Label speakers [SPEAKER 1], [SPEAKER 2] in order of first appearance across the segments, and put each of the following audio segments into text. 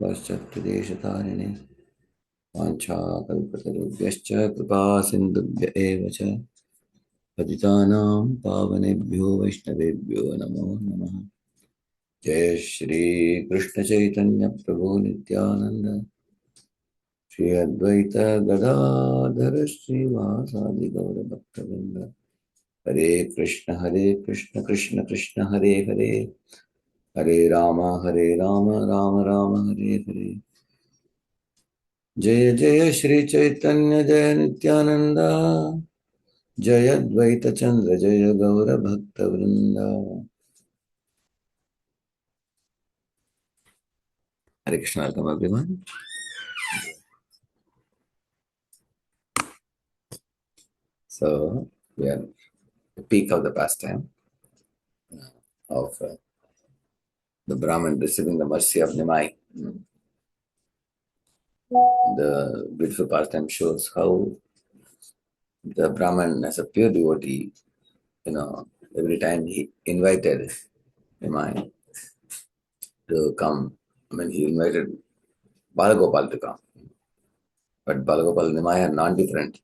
[SPEAKER 1] पाश्चात्यदेशतारिणे वाञ्छाकल्पतरुभ्यश्च कृपा सिन्धुभ्य एव च पतितानां पावनेभ्यो वैष्णवेभ्यो नमो नमः। जय श्री कृष्ण चैतन्य प्रभु नित्यानंद, श्री अद्वैत गदाधर श्रीवासादि गौर भक्तवृंद। हरे कृष्ण कृष्ण कृष्ण हरे हरे, हरे राम राम राम हरे हरे। जय जय श्री चैतन्य जय नित्यानंद, जय अद्वैत चंद्र जय गौर भक्त वृंदा। Hare Krishna, welcome everyone. So we are at the peak of the pastime of the Brahmin receiving the mercy of Nimai. The beautiful pastime shows how the Brahmin, as a pure devotee, every time he invited Nimai to come, he invited Balagopal to come. But Balagopal and Nimai are non-different.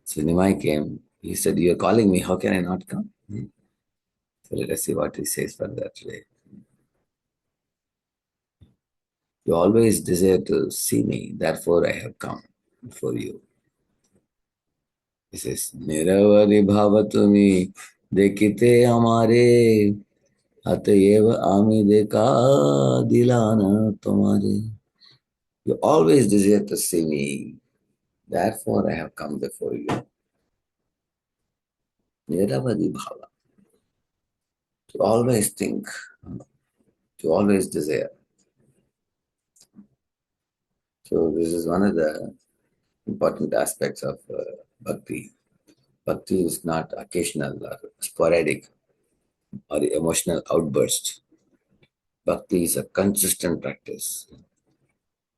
[SPEAKER 1] So Nimai came. He said, "You are calling me. How can I not come?" So let us see what he says further today. You always desire to see me, therefore I have come for you. He says, "निरवधि भाव तुमी देखिते हमारे, अतएव आमी देखा दिलाना तुम्हारे." You always desire to see me, therefore I have come before you. Niravadi bhava. To always think, to always desire. So this is one of the important aspects of bhakti. Bhakti is not occasional or sporadic or emotional outburst. Bhakti is a consistent practice,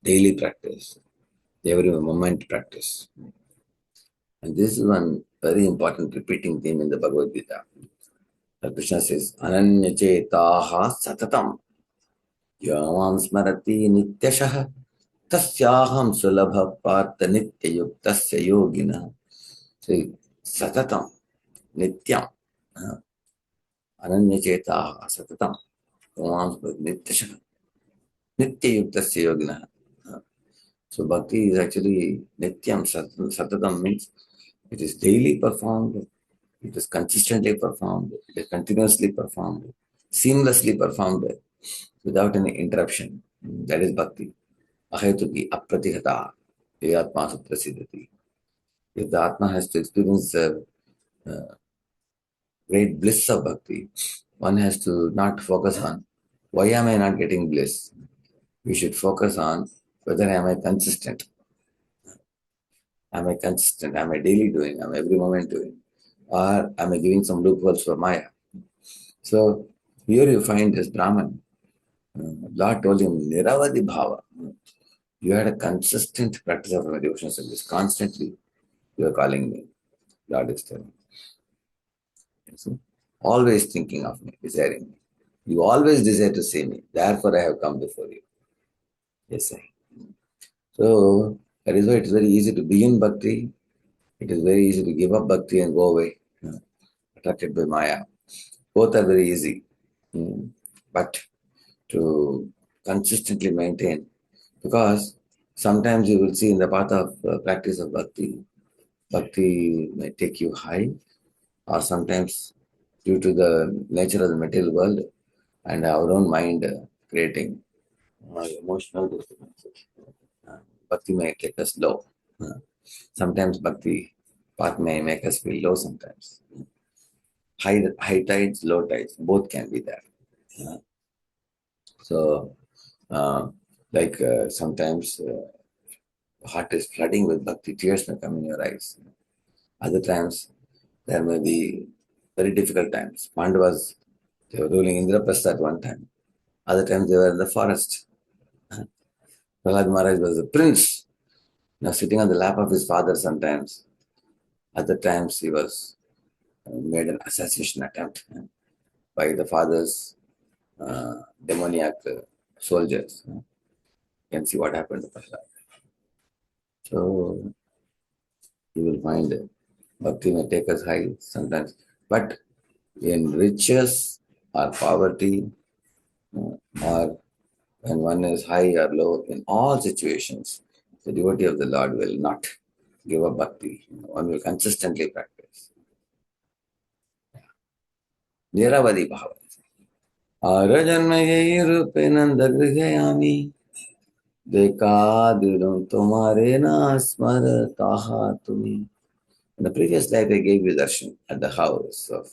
[SPEAKER 1] daily practice, every moment practice. And this is one very important repeating theme in the Bhagavad Gita. Krishna says, Ananya chetaha satatam yavam smarati nityashah tasyaham sulabha partha nitya yuktasya yogina. So, satatam, nityam, ananya chetaha satatam yavam smarati nityashah nitya yuktasya yogina. So, bhakti is actually nityam, satatam means it is daily performed, it is consistently performed, it is continuously performed, seamlessly performed without any interruption. That is bhakti. Ahetuki apratihata atma suprasidhati. If the atma has to experience the great bliss of bhakti, one has to not focus on why am I not getting bliss. We should focus on whether am I consistent. Am I consistent? Am I daily doing? Am I every moment doing? Or am I giving some loopholes for Maya? So here you find this Brahman. Lord told him, Niravadi Bhava. You had a consistent practice of my devotional service. Constantly, you are calling me. Lord is telling. So, always thinking of me, desiring me. You always desire to see me. Therefore, I have come before you. Yes, sir. So, that is why it is very easy to begin bhakti. It is very easy to give up bhakti and go away, attracted by Maya. Both are very easy. But to consistently maintain, because sometimes you will see in the path of practice of bhakti may take you high, or sometimes due to the nature of the material world and our own mind creating emotional disturbances, bhakti may take us low. Sometimes bhakti path may make us feel low sometimes. High tides, low tides, both can be there. So, sometimes heart is flooding with bhakti, tears may come in your eyes. Other times, there may be very difficult times. Pandavas, they were ruling Indraprastha at one time. Other times, they were in the forest. Prahlad Maharaj was a prince, sitting on the lap of his father sometimes. Other times, he was made an assassination attempt by the father's demoniac soldiers. You can see what happened to Prahlad. So you will find bhakti may take us high sometimes, but in riches or poverty, or when one is high or low, in all situations, the devotee of the Lord will not give up bhakti. One will consistently practice. Niravadi bhava. आरजन्मयि रूपेण दगृह्यामि देकादिदं तुम्हारे न स्मरताः तुमि. In the previous life, I gave you darshan at the house of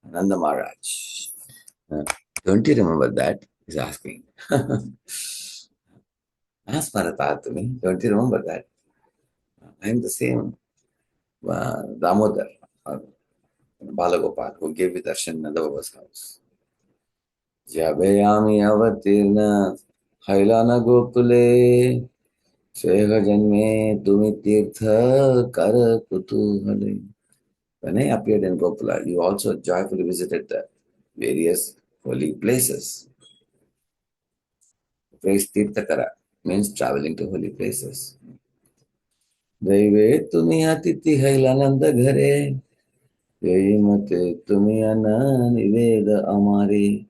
[SPEAKER 1] Nanda Maharaj. Don't you remember that? He's asking. Asmarata to me. Don't you remember that? I am the same Damodar, Balagopal, who gave you darshan in Nanda Baba's house. Jabeyami avatirna hailana gopule Sveha janme tumi tirtha kara kutuhale. When I appeared in Gopala, you also joyfully visited the various holy places. The phrase Tirthakara means traveling to holy places. Daive tumi atiti hailananda ghare, yehi mate tumi ananiveda amari,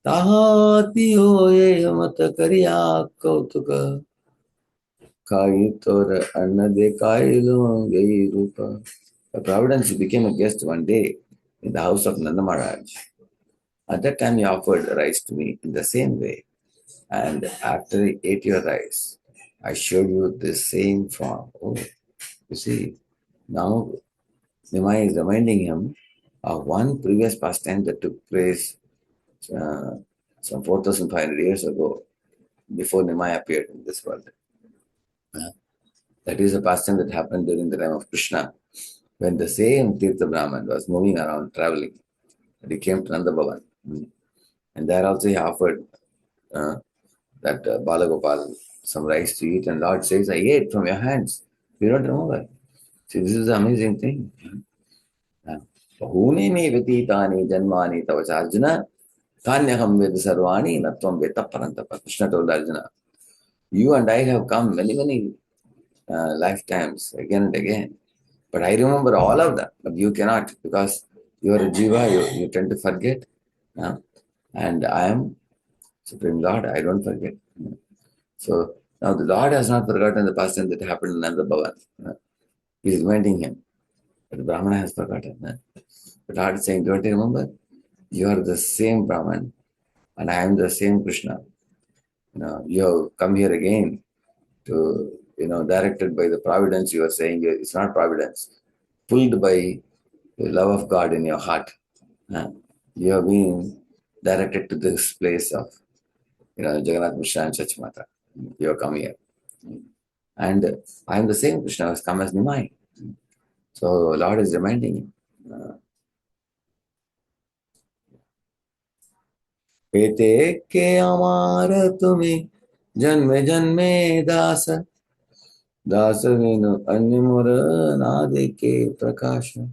[SPEAKER 1] tahati hoye mata kariya kautuka, kai tor anna dekai longe rupa. By Providence, he became a guest one day in the house of Nanda Maharaj. At that time, he offered rice to me in the same way. And after I ate your rice, I showed you the same form. Oh, you see, now Nimai is reminding him of one previous pastime that took place uh, some 4,500 years ago, before Nimai appeared in this world. That is a pastime that happened during the time of Krishna, when the same Tirtha Brahman was moving around, traveling. And he came to Nanda Bhavan. And there also he offered that Balagopal some rice to eat, and Lord says, I ate from your hands. You don't remember. See, this is the amazing thing. Bahuni me vititani janmani tavacha Arjuna, Kanyaham ved sarvani natvam veta parantapa. Krishna told Arjuna, you and I have come many, many lifetimes, again and again. But I remember all of them, but you cannot, because you are a jiva, you tend to forget. And I am Supreme Lord, I don't forget. So now the Lord has not forgotten the past time that happened in Nanda Bhavan. He is reminding him. But the Brahmana has forgotten. The Lord is saying, don't you remember? You are the same Brahman and I am the same Krishna. You have come here again to, directed by the providence. You are saying it's not providence. Pulled by the love of God in your heart. You have been directed to this place of, Jagannath Mishra and Chachmata. You have come here. And I am the same Krishna who has come as Nimai. So Lord is reminding him. Pete ke amara tumi janme janme dasa dasa vinu anyamura nade ke prakasha.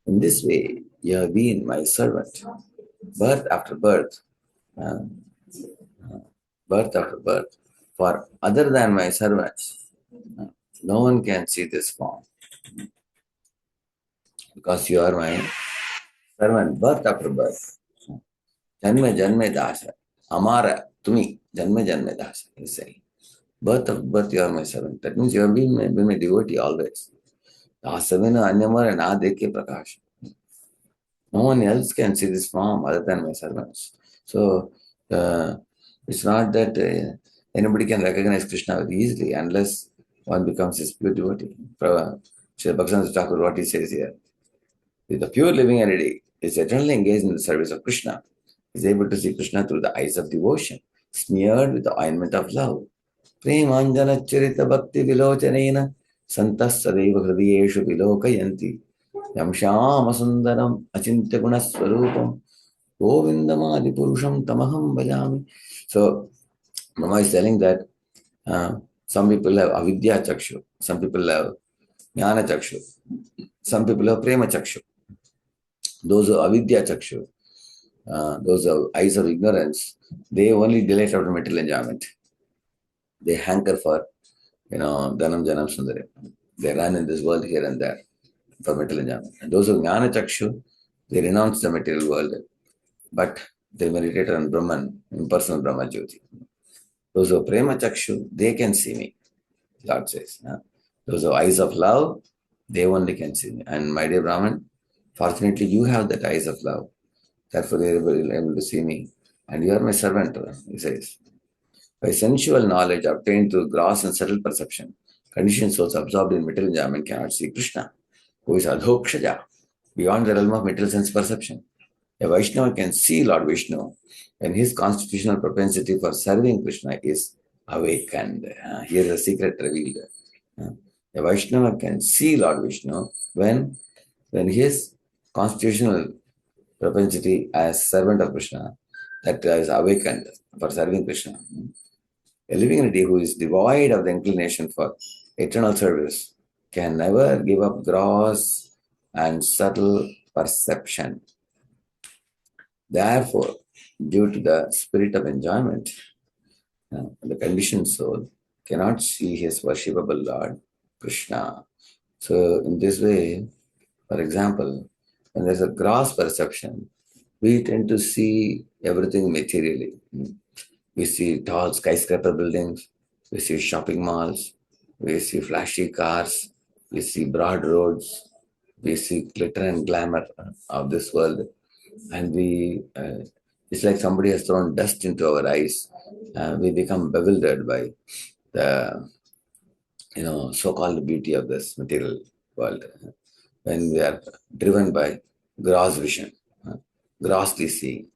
[SPEAKER 1] In this way, you have been my servant, birth after birth, uh, birth after birth. For other than my servants, no one can see this form. Because you are my servant, birth after birth. Janme janme dasa. Amara tumi, janme janme dasa, he's saying. Birth of birth, you are my servant. That means you have been my devotee always. Dasavina anyamara nadeke prakash. No one else can see this form other than my servants. So, it's not that anybody can recognize Krishna very easily unless one becomes his pure devotee. Sri Bhaktivinoda Thakur, what he says here. The pure living entity is eternally engaged in the service of Krishna. Is able to see Krishna through the eyes of devotion, smeared with the ointment of love. Premanjana charita bhakti vilochanena santas sadeva hridiyeshu vilokayanti yam shyama sundaram achintya gunaswarupam govindamadi purusham tamaham bhajami. So, Mama is telling that some people have avidya chakshu, some people have jnana chakshu, some people have prema chakshu. Those who avidya chakshu, those eyes of ignorance, they only delight after material enjoyment. They hanker for, dhanam, janam, sundari. They run in this world here and there for material enjoyment. And those who jnana chakshu, they renounce the material world, but they meditate on Brahman, impersonal Brahma Jyoti. Those who prema chakshu, they can see me, Lord says. Those who eyes of love, they only can see me. And my dear Brahman, fortunately you have that eyes of love. Therefore they are able to see me. And you are my servant, he says. By sensual knowledge obtained through gross and subtle perception, conditioned souls absorbed in material enjoyment cannot see Krishna, who is adhokshaja, beyond the realm of material sense perception. A Vaishnava can see Lord Vishnu when his constitutional propensity for serving Krishna is awakened. Here is a secret revealed. A Vaishnava can see Lord Vishnu when his constitutional propensity as servant of Krishna, that is awakened for serving Krishna. A living entity who is devoid of the inclination for eternal service can never give up gross and subtle perception. Therefore, due to the spirit of enjoyment, the conditioned soul cannot see his worshipable Lord, Krishna. So, in this way, for example, when there's a gross perception, we tend to see everything materially. We see tall skyscraper buildings, we see shopping malls, we see flashy cars, we see broad roads, we see glitter and glamour of this world. And it's like somebody has thrown dust into our eyes. We become bewildered by the, so-called beauty of this material world. When we are driven by gross vision, grossly seeing.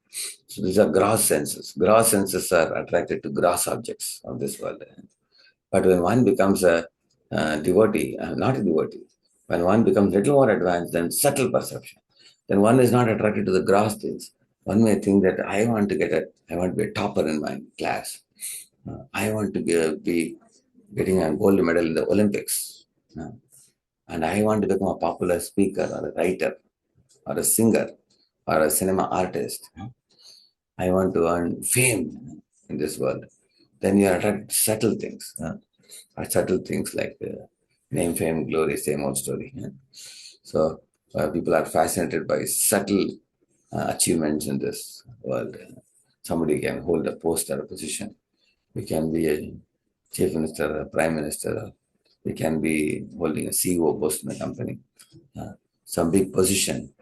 [SPEAKER 1] So these are gross senses. Gross senses are attracted to gross objects of this world. But when one becomes a devotee, not a devotee, when one becomes little more advanced than subtle perception, then one is not attracted to the gross things. One may think that I want to be a topper in my class. I want to be getting a gold medal in the Olympics. And I want to become a popular speaker or a writer or a singer or a cinema artist. I want to earn fame in this world. Then you are attracted to subtle things. Or subtle things like name, fame, glory, same old story. So people are fascinated by subtle achievements in this world. Somebody can hold a post or a position. We can be a chief minister, a prime minister. We can be holding a CEO post in a company. Some big position.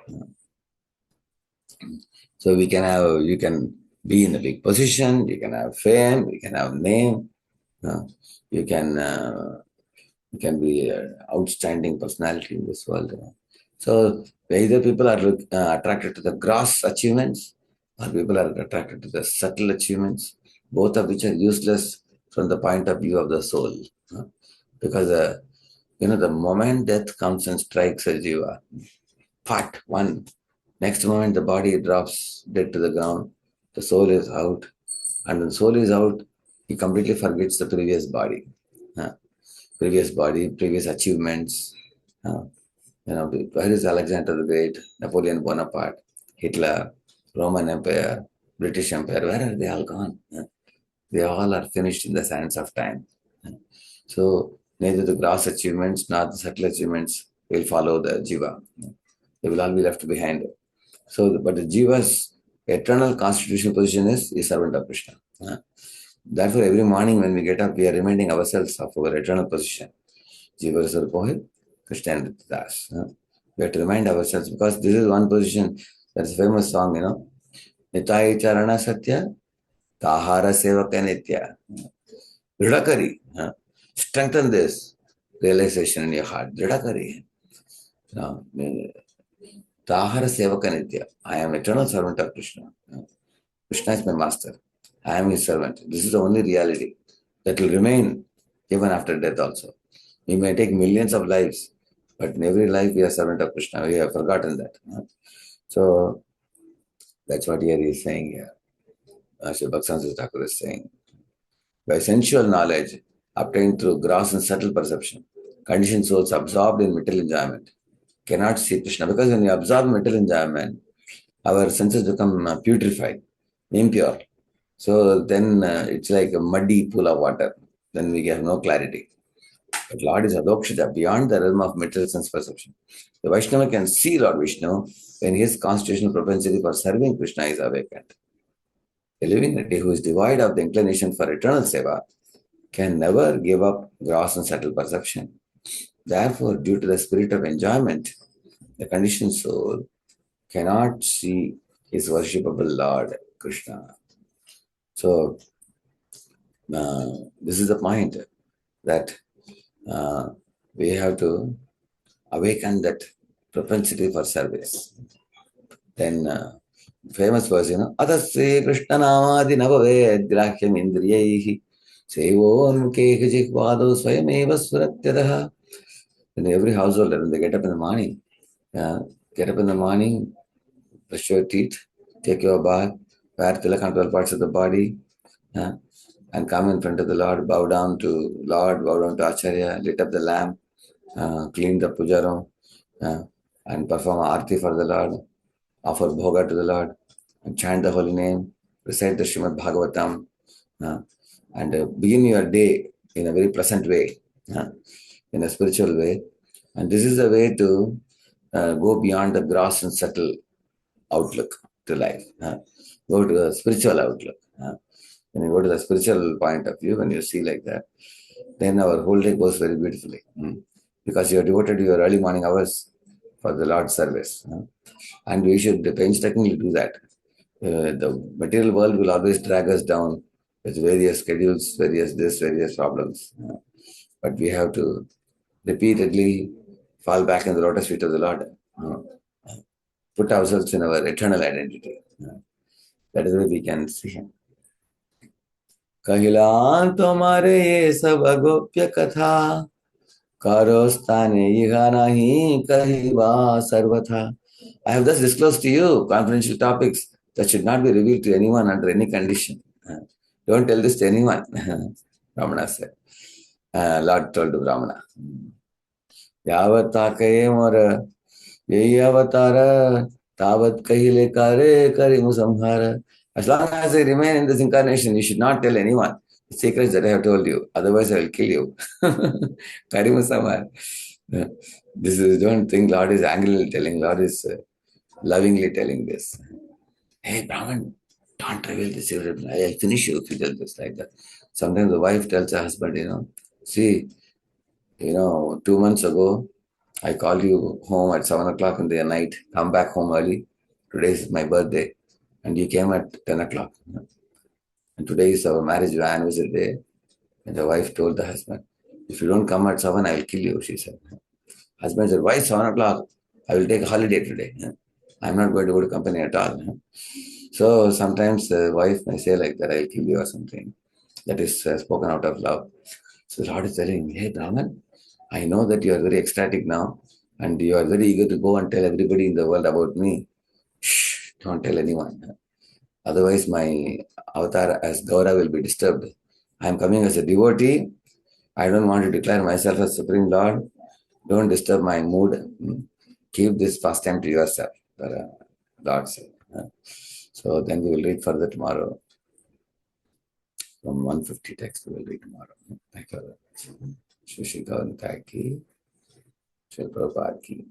[SPEAKER 1] So you can be in a big position, you can have fame, you can have name, you can be an outstanding personality in this world. So either people are attracted to the gross achievements, or people are attracted to the subtle achievements, both of which are useless from the point of view of the soul. Because the moment death comes and strikes a jiva, part one, next moment the body drops dead to the ground, the soul is out, and when the soul is out, he completely forgets the previous body, previous achievements. Where is Alexander the Great, Napoleon Bonaparte, Hitler, Roman Empire, British Empire? Where are they all gone? They all are finished in the sands of time. So neither the gross achievements nor the subtle achievements will follow the jiva. They will all be left behind. So, but the jiva's eternal constitutional position is servant of Krishna. Therefore, every morning when we get up, we are reminding ourselves of our eternal position. Jiva Sarpohe, Krishnadas. We have to remind ourselves, because this is one position. That's a famous song, Nitai Charana Satya, Tahara Sevaka Nitya. Dridakari. Strengthen this realization in your heart. Dridakari. Tahara Sevaka Nitya. I am eternal servant of Krishna. Krishna is my master. I am his servant. This is the only reality that will remain even after death also. We may take millions of lives, but in every life we are servant of Krishna. We have forgotten that. So that's what here he is saying here. Sri Bhakti Thakur is saying. By sensual knowledge obtained through gross and subtle perception, conditioned souls absorbed in material enjoyment cannot see Krishna. Because when you absorb material enjoyment, our senses become putrefied, impure. So then it's like a muddy pool of water. Then we have no clarity. But Lord is Adokshita, beyond the realm of material sense perception. The Vaishnava can see Lord Vishnu when his constitutional propensity for serving Krishna is awakened. A living entity who is devoid of the inclination for eternal seva can never give up gross and subtle perception. Therefore, due to the spirit of enjoyment, the conditioned soul cannot see his worshipable Lord Krishna. So, this is the point that uh, we have to awaken that propensity for service. Then, famous verse, Atasya Krishna Namadi Navaved Grahyam Indriyehi Sevomukehi Jihvado Swayameva Suratyadaha. In every household, when they get up in the morning, brush your teeth, take your bath, wear tilak on 12 parts of the body, and come in front of the Lord, bow down to Lord, bow down to Acharya, lit up the lamp, clean the puja room, and perform arti for the Lord, offer bhoga to the Lord, and chant the holy name, recite the Srimad Bhagavatam, and begin your day in a very pleasant way, in a spiritual way. And this is the way to go beyond the gross and subtle outlook to life. Go to the spiritual outlook. When you go to the spiritual point of view, when you see like that, then our whole day goes very beautifully. Because you are devoted to your early morning hours for the Lord's service. And we should painstakingly do that. The material world will always drag us down with various schedules, various problems. But we have to repeatedly fall back in the lotus feet of the Lord. Put ourselves in our eternal identity. That is where we can see Him. Kahilan tomare ye sab agopya katha karostane iha nahi kahiva sarvatha. I have thus disclosed to you confidential topics that should not be revealed to anyone under any condition. Don't tell this to anyone, Brahmana said. Lord told to Brahmana. Yavata kaye mora yehi avatara tavat kahile kare karimu samhara. As long as I remain in this incarnation, you should not tell anyone the secrets that I have told you. Otherwise, I will kill you. Karimu samhara. This is, don't think Lord is angrily telling. Lord is lovingly telling this. Hey, Brahman, don't reveal this secret. I'll finish you if you tell this like that. Sometimes the wife tells her husband, see, 2 months ago, I called you home at 7 o'clock in the night, come back home early. Today is my birthday, and you came at 10 o'clock. And today is our marriage anniversary day. And the wife told the husband, if you don't come at 7, I will kill you, she said. Husband said, why 7 o'clock? I will take a holiday today. I'm not going to go to company at all. So sometimes the wife may say like that, I'll kill you or something. That is spoken out of love. So Lord is telling me, hey Brahman, I know that you are very ecstatic now and you are very eager to go and tell everybody in the world about me. Shh, don't tell anyone. Otherwise my avatar as Gaura will be disturbed. I am coming as a devotee. I don't want to declare myself as Supreme Lord. Don't disturb my mood. Keep this pastime to yourself, Lord said. So then we will read further tomorrow. From 150 text we will read tomorrow. Thank you very much. Shri Gaura ki, Shri Prabhupada ki.